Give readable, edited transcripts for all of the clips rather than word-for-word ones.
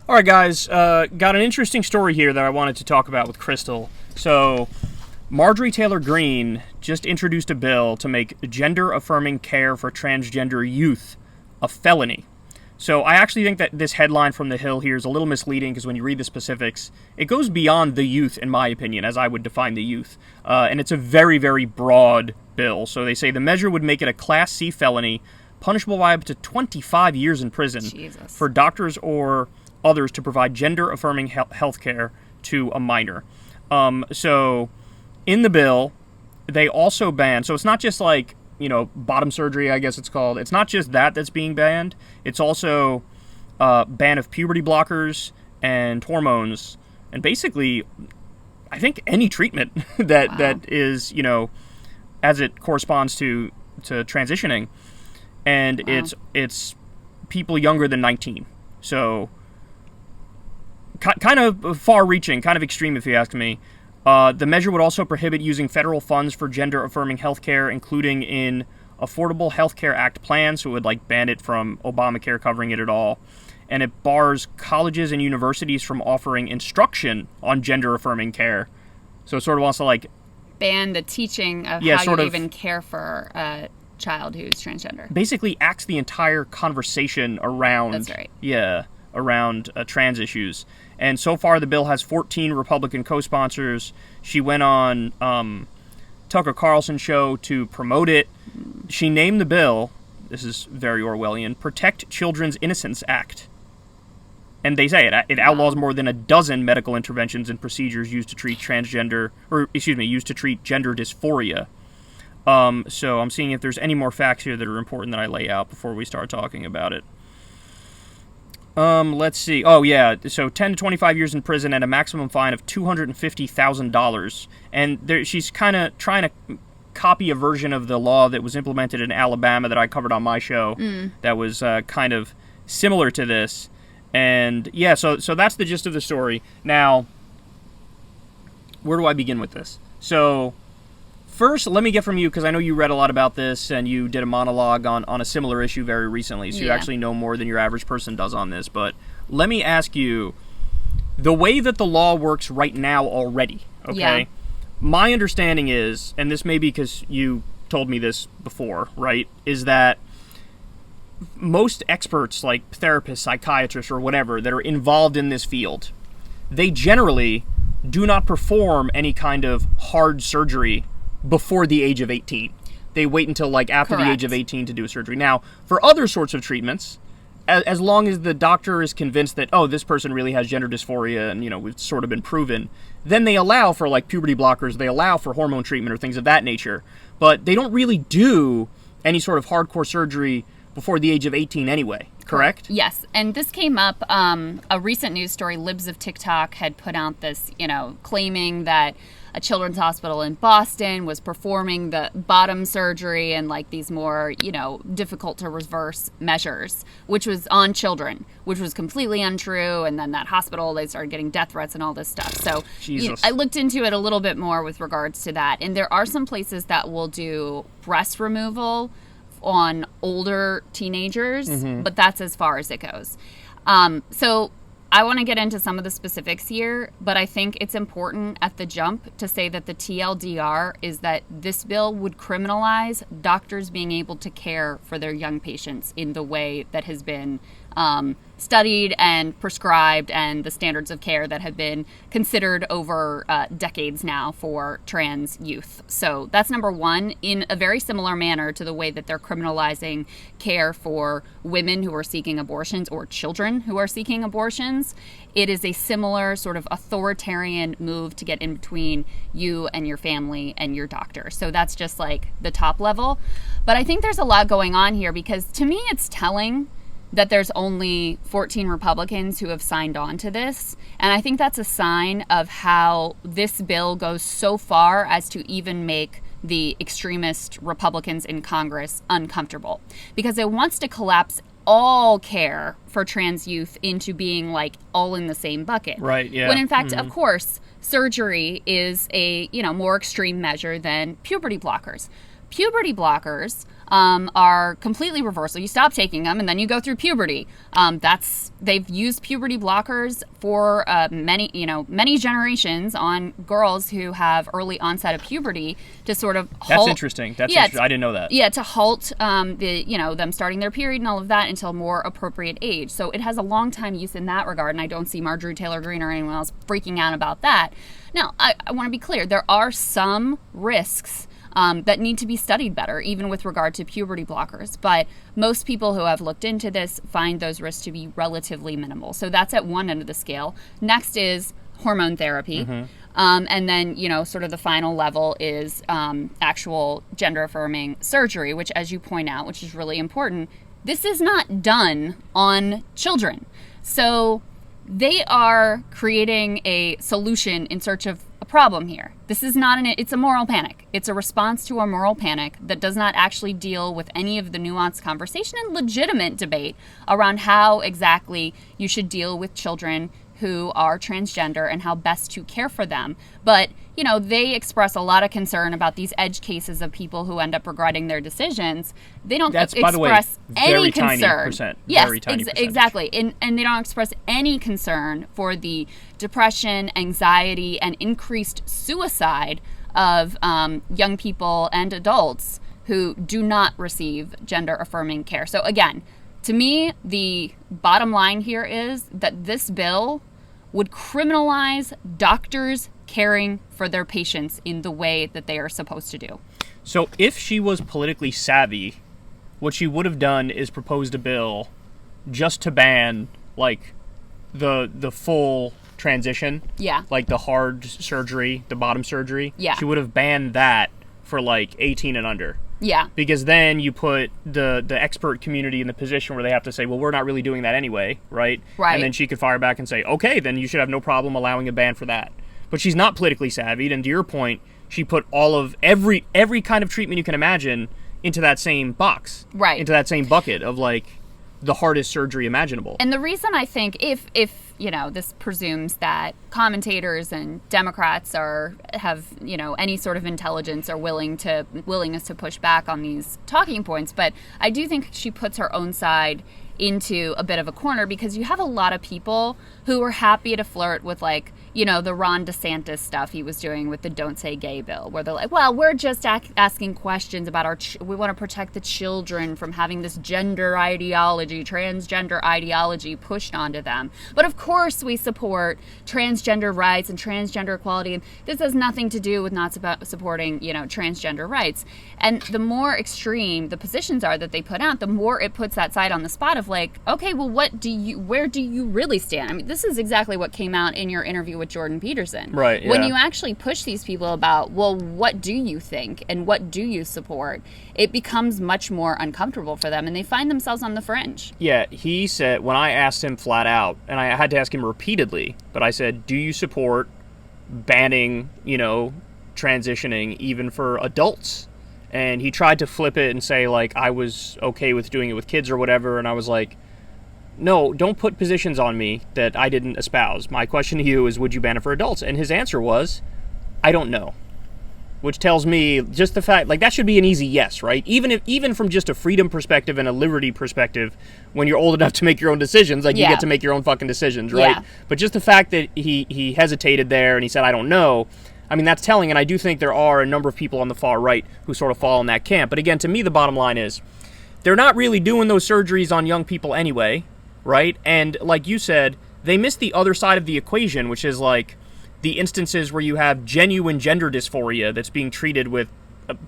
All right, guys, got an interesting story here that I wanted to talk about with Crystal. So, Marjorie Taylor Greene just introduced a bill to make gender-affirming care for transgender youth a felony. So I actually think that this headline from The Hill here is a little misleading because when you read the specifics, it goes beyond the youth, in my opinion, as I would define the youth. And it's a very, very broad bill. So they say the measure would make it a Class C felony, punishable by up to 25 years in prison for doctors or others to provide gender-affirming health care to a minor. So in the bill, they also ban, so it's not just like, bottom surgery, I guess it's called. It's not just that's being banned. It's also ban of puberty blockers and hormones, and basically, I think any treatment that is, as it corresponds to transitioning, and it's people younger than 19. So kind of far-reaching, kind of extreme, if you ask me. The measure would also prohibit using federal funds for gender-affirming health care, including in Affordable Health Care Act plans, so it would ban it from Obamacare covering it at all. And it bars colleges and universities from offering instruction on gender-affirming care. So it sort of wants to ban the teaching of how you even care for a child who's transgender. Basically axes the entire conversation around... That's right. Yeah, around trans issues. And so far, the bill has 14 Republican co-sponsors. She went on Tucker Carlson's show to promote it. She named the bill, this is very Orwellian, Protect Children's Innocence Act. And they say it outlaws more than a dozen medical interventions and procedures used to treat used to treat gender dysphoria. So I'm seeing if there's any more facts here that are important that I lay out before we start talking about it. Let's see. Oh, yeah. So 10 to 25 years in prison and a maximum fine of $250,000. And she's kind of trying to copy a version of the law that was implemented in Alabama that I covered on my show that was kind of similar to this. And, yeah, so that's the gist of the story. Now, where do I begin with this? So... First, let me get from you, because I know you read a lot about this, and you did a monologue on a similar issue very recently, so you actually know more than your average person does on this. But let me ask you, the way that the law works right now already, okay? My understanding is, and this may be because you told me this before, right, is that most experts, like therapists, psychiatrists, or whatever, that are involved in this field, they generally do not perform any kind of hard surgery before the age of 18. They wait until after the age of 18 to do a surgery. Now, for other sorts of treatments, as long as the doctor is convinced that, this person really has gender dysphoria and, it's sort of been proven, then they allow for puberty blockers, they allow for hormone treatment or things of that nature. But they don't really do any sort of hardcore surgery before the age of 18 anyway, correct? Yes, and this came up, a recent news story, Libs of TikTok had put out this, claiming that a children's hospital in Boston was performing the bottom surgery and these more, difficult to reverse measures, which was on children, which was completely untrue. And then that hospital, they started getting death threats and all this stuff. So I looked into it a little bit more with regards to that. And there are some places that will do breast removal on older teenagers, but that's as far as it goes. So I want to get into some of the specifics here, but I think it's important at the jump to say that the TLDR is that this bill would criminalize doctors being able to care for their young patients in the way that has been studied and prescribed, and the standards of care that have been considered over decades now for trans youth. So that's number one, in a very similar manner to the way that they're criminalizing care for women who are seeking abortions or children who are seeking abortions. It is a similar sort of authoritarian move to get in between you and your family and your doctor. So that's just the top level. But I think there's a lot going on here, because to me it's telling that there's only 14 Republicans who have signed on to this. And I think that's a sign of how this bill goes so far as to even make the extremist Republicans in Congress uncomfortable, because it wants to collapse all care for trans youth into being all in the same bucket. Right, yeah. When in fact, of course, surgery is a, more extreme measure than puberty blockers. Puberty blockers are completely reversal. You stop taking them, and then you go through puberty. They've used puberty blockers for many generations on girls who have early onset of puberty to sort of halt. That's interesting. I didn't know that. Yeah, to halt them starting their period and all of that until more appropriate age. So it has a long time use in that regard, and I don't see Marjorie Taylor Greene or anyone else freaking out about that. Now, I want to be clear. There are some risks that need to be studied better, even with regard to puberty blockers. But most people who have looked into this find those risks to be relatively minimal. So that's at one end of the scale. Next is hormone therapy. And then, sort of the final level is actual gender-affirming surgery, which, as you point out, which is really important, this is not done on children. So they are creating a solution in search of a problem here. This is not it's a moral panic. It's a response to a moral panic that does not actually deal with any of the nuanced conversation and legitimate debate around how exactly you should deal with children who are transgender and how best to care for them. But, they express a lot of concern about these edge cases of people who end up regretting their decisions. They don't express by the way, any tiny concern. Percent. Yes, very tiny percentage. exactly. And they don't express any concern for the depression, anxiety, and increased suicide of young people and adults who do not receive gender-affirming care. So again, to me, the bottom line here is that this bill would criminalize doctors caring for their patients in the way that they are supposed to do. So if she was politically savvy, what she would have done is proposed a bill just to ban, the full transition. Yeah. Like the hard surgery, the bottom surgery. Yeah. She would have banned that for, 18 and under. Yeah. Because then you put the expert community in the position where they have to say, well, we're not really doing that anyway, right? Right. And then she could fire back and say, okay, then you should have no problem allowing a ban for that. But she's not politically savvy, and to your point, she put all of every kind of treatment you can imagine into that same box. Right. Into that same bucket of, the hardest surgery imaginable. And the reason I think if this presumes that commentators and Democrats have any sort of intelligence or willingness to push back on these talking points, but I do think she puts her own side into a bit of a corner because you have a lot of people who are happy to flirt with the Ron DeSantis stuff he was doing with the Don't Say Gay bill, where they're like, well, we're just asking questions about we want to protect the children from having this transgender ideology pushed onto them. But of course we support transgender rights and transgender equality. And this has nothing to do with not supporting, transgender rights. And the more extreme the positions are that they put out, the more it puts that side on the spot of okay, well, where do you really stand? I mean, this is exactly what came out in your interview with Jordan Peterson. Right, yeah. When you actually push these people about, well, what do you think and what do you support, it becomes much more uncomfortable for them and they find themselves on the fringe. Yeah, he said, when I asked him flat out, and I had to ask him repeatedly, but I said, do you support banning, transitioning even for adults? And he tried to flip it and say, I was okay with doing it with kids or whatever, and I was like, no, don't put positions on me that I didn't espouse. My question to you is, would you ban it for adults? And his answer was, I don't know. Which tells me just the fact, that should be an easy yes, right? Even from just a freedom perspective and a liberty perspective, when you're old enough to make your own decisions, you get to make your own fucking decisions, right? Yeah. But just the fact that he hesitated there and he said, I don't know, I mean, that's telling, and I do think there are a number of people on the far right who sort of fall in that camp. But again, to me, the bottom line is, they're not really doing those surgeries on young people anyway, right? And like you said, they miss the other side of the equation, which is the instances where you have genuine gender dysphoria that's being treated with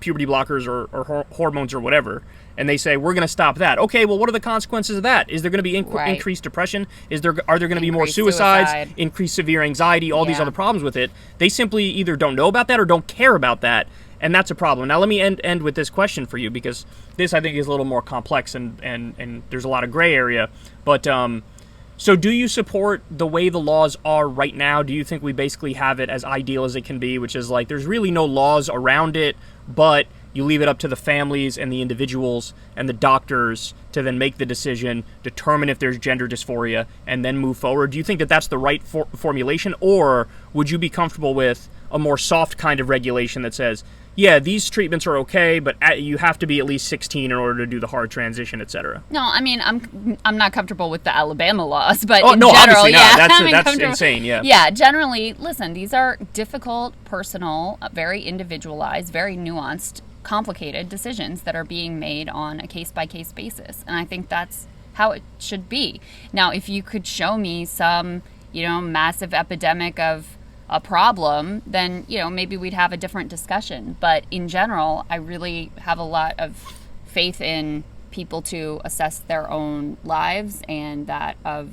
puberty blockers or hormones or whatever, and they say, we're going to stop that. Okay, well, what are the consequences of that? Is there going to be increased depression? Are there going to be more suicides, increased severe anxiety, all these other problems with it? They simply either don't know about that or don't care about that, and that's a problem. Now, let me end with this question for you, because this, I think, is a little more complex, and there's a lot of gray area. But so do you support the way the laws are right now? Do you think we basically have it as ideal as it can be, which is there's really no laws around it, but you leave it up to the families and the individuals and the doctors to then make the decision, determine if there's gender dysphoria, and then move forward? Do you think that that's the right formulation, or would you be comfortable with a more soft kind of regulation that says, yeah, these treatments are okay, but you have to be at least 16 in order to do the hard transition, etc. No, I mean, I'm not comfortable with the Alabama laws, but Oh, in no, general, obviously yeah, not. That's insane, yeah. Yeah, generally, listen, these are difficult, personal, very individualized, very nuanced, complicated decisions that are being made on a case-by-case basis, and I think that's how it should be. Now, if you could show me some, massive epidemic of a problem, then, maybe we'd have a different discussion. But in general, I really have a lot of faith in people to assess their own lives and that of,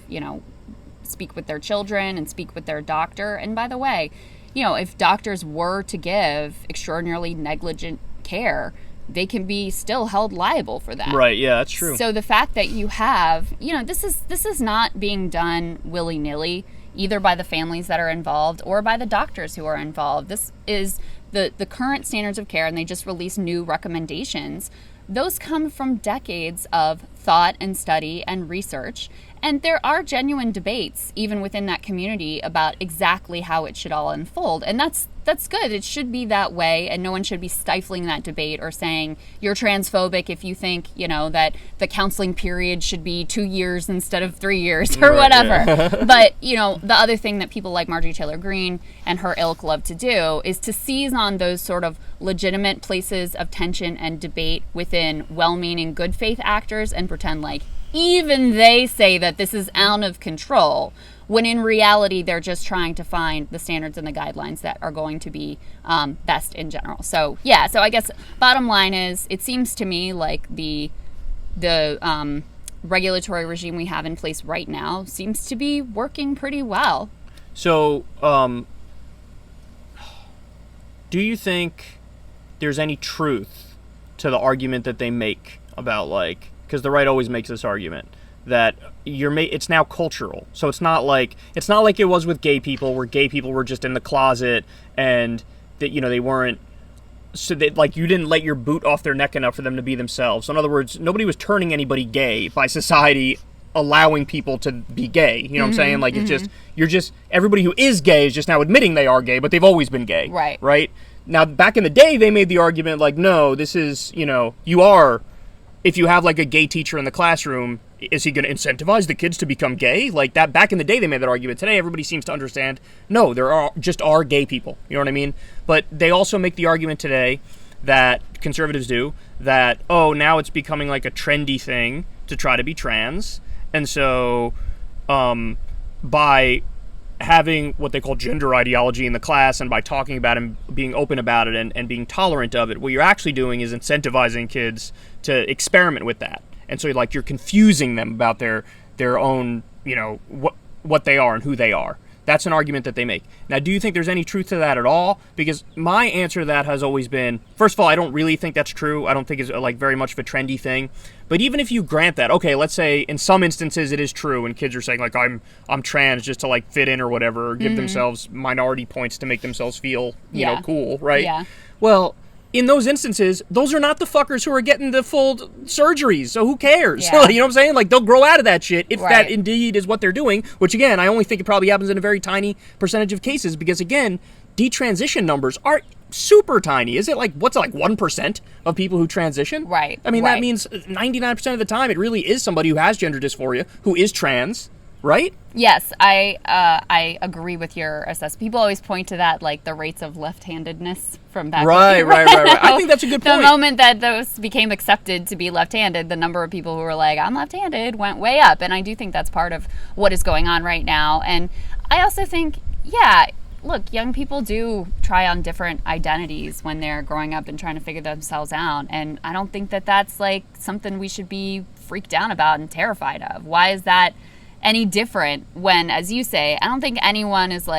speak with their children and speak with their doctor. And by the way, if doctors were to give extraordinarily negligent care, they can be still held liable for that. Right, yeah, that's true. So the fact that you have, this is not being done willy-nilly, either by the families that are involved or by the doctors who are involved. This is the current standards of care, and they just released new recommendations. Those come from decades of thought and study and research, and there are genuine debates, even within that community, about exactly how it should all unfold, and that's good. It should be that way, and no one should be stifling that debate or saying you're transphobic if you think, that the counseling period should be 2 years instead of 3 years or whatever. Yeah. But, the other thing that people like Marjorie Taylor Greene and her ilk love to do is to seize on those sort of legitimate places of tension and debate within well-meaning, good faith actors and pretend like even they say that this is out of control, when in reality they're just trying to find the standards and the guidelines that are going to be best in general. So I guess bottom line is, it seems to me like the regulatory regime we have in place right now seems to be working pretty well. So do you think there's any truth to the argument that they make about, because the right always makes this argument that it's now cultural. So it's not like it was with gay people, where gay people were just in the closet and that they weren't, so that you didn't let your boot off their neck enough for them to be themselves. So in other words, nobody was turning anybody gay by society allowing people to be gay. You know what I'm saying? It's just everybody who is gay is just now admitting they are gay, but they've always been gay. Right. Right? Now, back in the day, they made the argument no, this is, you are, if you have a gay teacher in the classroom, is he going to incentivize the kids to become gay? That back in the day, they made that argument. Today, everybody seems to understand, no, there are gay people. You know what I mean? But they also make the argument today that conservatives do that, now it's becoming a trendy thing to try to be trans. And so by having what they call gender ideology in the class, and by talking about it and being open about it and being tolerant of it, what you're actually doing is incentivizing kids to experiment with that. And so you're confusing them about their own, what they are and who they are. That's an argument that they make. Now, do you think there's any truth to that at all? Because my answer to that has always been, first of all, I don't really think that's true. I don't think it's very much of a trendy thing. But even if you grant that, okay, let's say in some instances it is true, and kids are saying I'm trans just to fit in or whatever, or give themselves minority points to make themselves feel cool, right? Yeah. Well, in those instances, those are not the fuckers who are getting the full surgeries, so who cares? Yeah. You know what I'm saying? They'll grow out of that shit if Right. that indeed is what they're doing, which again, I only think it probably happens in a very tiny percentage of cases, because again, detransition numbers are super tiny. Is it 1% of people who transition? Right. I mean, right. that means 99% of the time it really is somebody who has gender dysphoria, who is trans, right? Yes, I agree with your assessment. People always point to that, the rates of left-handedness from back Right. I think that's a good point. The moment that those became accepted to be left-handed, the number of people who were I'm left-handed went way up. And I do think that's part of what is going on right now. And I also think, look, young people do try on different identities when they're growing up and trying to figure themselves out. And I don't think that that's something we should be freaked out about and terrified of. Why is that any different when, as you say, I don't think anyone is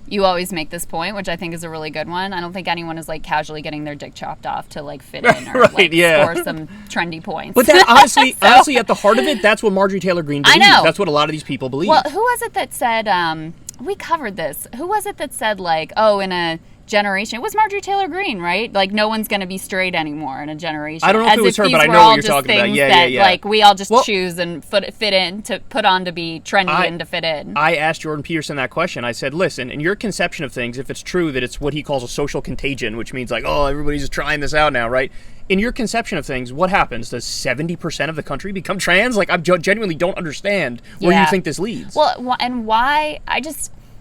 you always make this point, which I think is a really good one. I don't think anyone is casually getting their dick chopped off to fit in or score some trendy points. But that honestly, at the heart of it, that's what Marjorie Taylor Greene believes. I know. That's what a lot of these people believe. Well, who was it that said, we covered this. Who was it that said in a generation. It was Marjorie Taylor Greene, right? Like, no one's going to be straight anymore in a generation. I don't know if it was her, but I know what you're talking about. Yeah. Like, we all just choose and fit in to put on to be trendy and to fit in. I asked Jordan Peterson that question. I said, listen, in your conception of things, if it's true that it's what he calls a social contagion, which means like, oh, everybody's just trying this out now, right? In your conception of things, what happens? Does 70% of the country become trans? Like, I genuinely don't understand where you think this leads. Well, and why?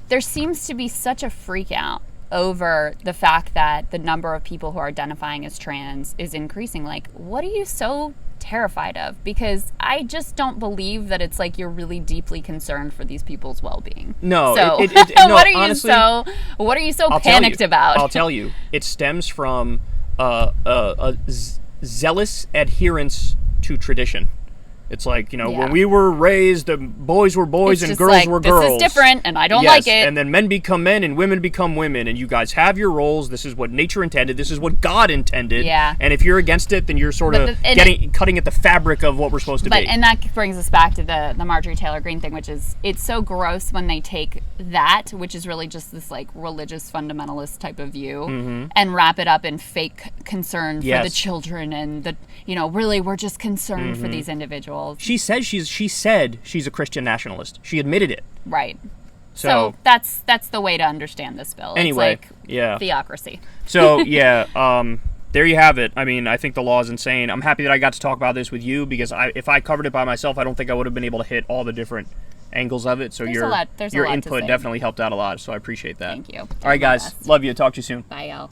There seems to be such a freak out over the fact that the number of people who are identifying as trans is increasing. Like, what are you so terrified of? Because I just don't believe that it's like you're really deeply concerned for these people's well-being. No. So no, what are honestly, you so panicked about? I'll tell you. It stems from a zealous adherence to tradition. It's like, when we were raised, the boys were boys and girls were girls. This is different, and I don't like it. And then men become men and women become women, and you guys have your roles. This is what nature intended. This is what God intended. Yeah. And if you're against it, then you're sort of cutting at the fabric of what we're supposed to be. And that brings us back to the Marjorie Taylor Greene thing, which is, it's so gross when they take that, which is really just this like religious fundamentalist type of view, and wrap it up in fake concern for the children and the, really we're just concerned for these individuals. She said she's a Christian nationalist. She admitted it. Right. So that's the way to understand this bill. Anyway, it's like theocracy. So there you have it. I mean, I think the law is insane. I'm happy that I got to talk about this with you because if I covered it by myself, I don't think I would have been able to hit all the different angles of it. So your input definitely helped out a lot. So I appreciate that. Thank you. All right, guys. Love you. Talk to you soon. Bye, y'all.